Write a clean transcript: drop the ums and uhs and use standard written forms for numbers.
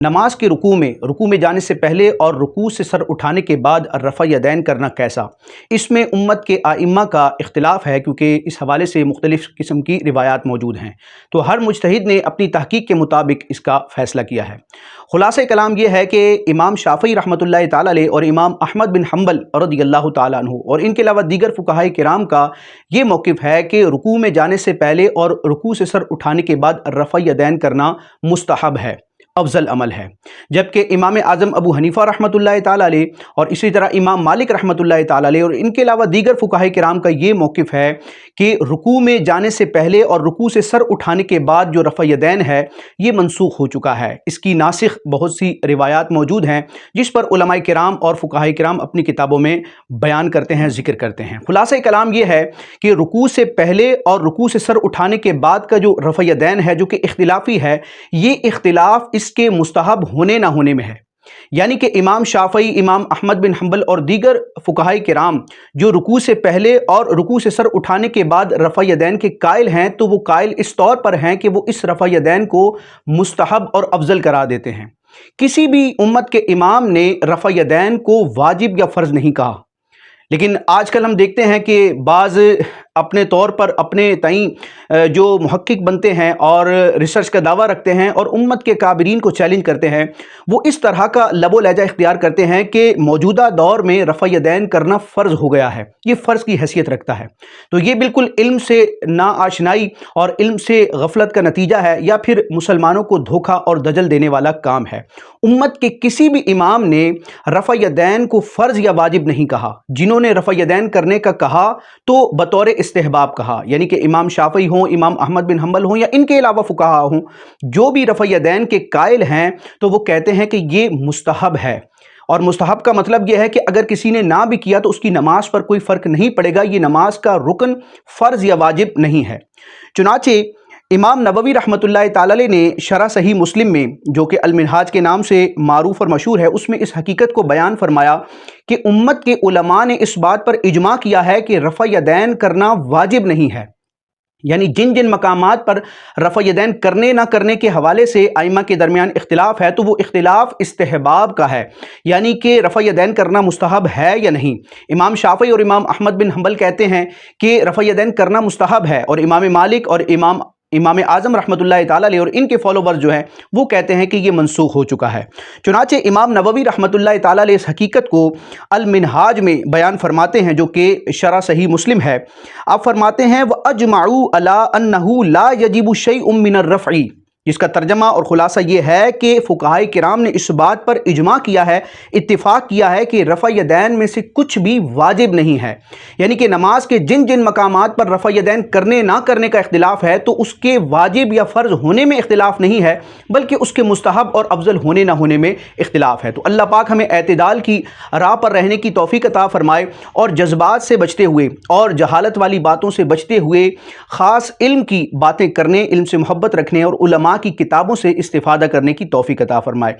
नमाज के रुकू में जाने से पहले और रुकू से सर उठाने के बाद रफ़ा यदैन करना कैसा। इसमें उम्मत के आइम्मा का इख्तिलाफ है, क्योंकि इस हवाले से मुख्तलिफ़ किस्म की रिवायात मौजूद हैं। तो हर मुज्तहिद ने अपनी तहकीक के मुताबिक इसका फ़ैसला किया है। खुलासा कलाम यह है कि इमाम शाफ़ई रहमतुल्लाह ताला अलैह और इमाम अहमद बिन हम्बल रज़ियल्लाहु ताला अन्हु और इनके अलावा दीगर फुक़हाए किराम का ये मौक़िफ़ है कि रुकू में जाने से पहले और रुकू से सर उठाने के बाद रफ़ा यदैन करना मुस्तहब है, अफजल अमल है। जबकि इमाम आज़म अबू हनीफ़ा रहमतुल्लाह ताला अलैह और इसी तरह इमाम मालिक रहमतुल्लाह ताला अलैह और इनके अलावा दीगर फुक़हाए किराम का ये मौक़िफ़ है कि रुकू में जाने से पहले और रुकू से सर उठाने के बाद जो रफ़ा यदैन है ये मनसूख हो चुका है। इसकी नासिख बहुत सी रिवायात मौजूद हैं जिस पर उलमाए किराम और फुक़हाए किराम अपनी किताबों में बयान करते हैं, ज़िक्र करते हैं। खुलासा कलाम ये है कि रुकू से पहले और रुकू से सर उठाने के बाद का जो रफ़ा यदैन है, जो कि इख्तिलाफ़ी है, ये इख्तिलाफ़ इसके मुस्तहब होने ना होने में है। यानी कि इमाम शाफ़ई, इमाम अहमद बिन हम्बल और दीगर फुक़हाए किराम जो रुकू से पहले और रुकू से सर उठाने के बाद रफ़ा यदैन के कायल हैं, तो वो कायल इस तौर पर हैं कि वो इस रफ़ा यदैन को मुस्तहब और अफजल करार देते हैं। किसी भी उम्मत के इमाम ने रफ़ा यदैन को वाजिब या फ़र्ज़ नहीं कहा। लेकिन आजकल हम देखते हैं कि बाज़ अपने तौर पर अपने तईं जो मुहक्किक बनते हैं और रिसर्च का दावा रखते हैं और उम्मत के काबिरीन को चैलेंज करते हैं, वो इस तरह का लबो लहजा इख्तियार करते हैं कि मौजूदा दौर में रफ़ा यदैन करना फ़र्ज़ हो गया है, ये फ़र्ज़ की हैसियत रखता है। तो ये बिल्कुल इल्म से नाआशनाई और इल्म से गफलत का नतीजा है, या फिर मुसलमानों को धोखा और दजल देने वाला काम है। उम्मत के किसी भी इमाम ने रफ़ा यदैन को फ़र्ज़ या वाजिब नहीं कहा। जिन्होंने रफ़ा यदैन करने का कहा तो बतौर इस्तेहबाब कहा, यानी कि इमाम शाफ़ई हों, इमाम अहमद बिन हम्बल हों या इनके अलावा फुक़हा हों, जो भी रफ़ा यदैन के कायल हैं तो वो कहते हैं कि ये मुस्तहब है। और मुस्तहब का मतलब यह है कि अगर किसी ने ना भी किया तो उसकी नमाज पर कोई फ़र्क नहीं पड़ेगा, ये नमाज का रुकन फ़र्ज़ या वाजिब नहीं है। चुनाचे इमाम नबवी रहमतुल्लाह ताला अलैह ने शरह सही मुस्लिम में, जो कि अल मिनहाज के नाम से मारूफ और मशहूर है, उसमें इस हकीकत को बयान फरमाया कि उम्मत के उलमा ने इस बात पर इजमा किया है कि रफ़ा यदैन करना वाजिब नहीं है। यानी जिन जिन मकामात पर रफ़ा यदैन करने ना करने के हवाले से आइमा के दरमियान इख्तिलाफ है, तो वो इख्तिलाफ इस्तेहबाब का है, यानी कि रफ़ा यदैन करना मुस्तहब है या नहीं। इमाम शाफ़ई और इमाम अहमद बिन हम्बल कहते हैं कि रफ़ा यदैन करना मुस्तहब है, और इमाम मालिक और इमाम आज़म रहमतुल्लाह ताला अलैह और इनके फॉलोवर्स जो हैं वो कहते हैं कि ये मनसूख हो चुका है। चुनाचे इमाम नबवी रहमतुल्लाह ताला अलैह इस हकीकत को अल मिनहाज में बयान फरमाते हैं, जो कि शरह सही मुस्लिम है। आप फरमाते हैं व अजमाऊ अला अन्नहु ला यजिबु शैउम मिनर रफ़ई, जिसका तर्जमा और ख़ुलासा ये है कि फ़ुक़हाए किराम ने इस बात पर इजमा किया है, इत्तिफ़ाक़ किया है कि रफ़ा यदैन में से कुछ भी वाजिब नहीं है। यानी कि नमाज के जिन जिन मकामात पर रफ़ा यदैन करने ना करने का इख्तिलाफ़ है, तो उसके वाजिब या फ़र्ज़ होने में इख्तिलाफ़ नहीं है, बल्कि उसके मुस्तहब और अफजल होने ना होने में इख्तिलाफ़ है। तो अल्लाह पाक हमें एतदाल की राह पर रहने की तौफ़ीक़ अता फ़रमाए और जज्बात से बचते हुए और जहालत वाली बातों से बचते हुए ख़ास इल्म की बातें करने, इल्म से मोहब्बत रखने और उलमा की किताबों से इस्तिफ़ादा करने की तौफ़ीक़ अता फ़रमाए।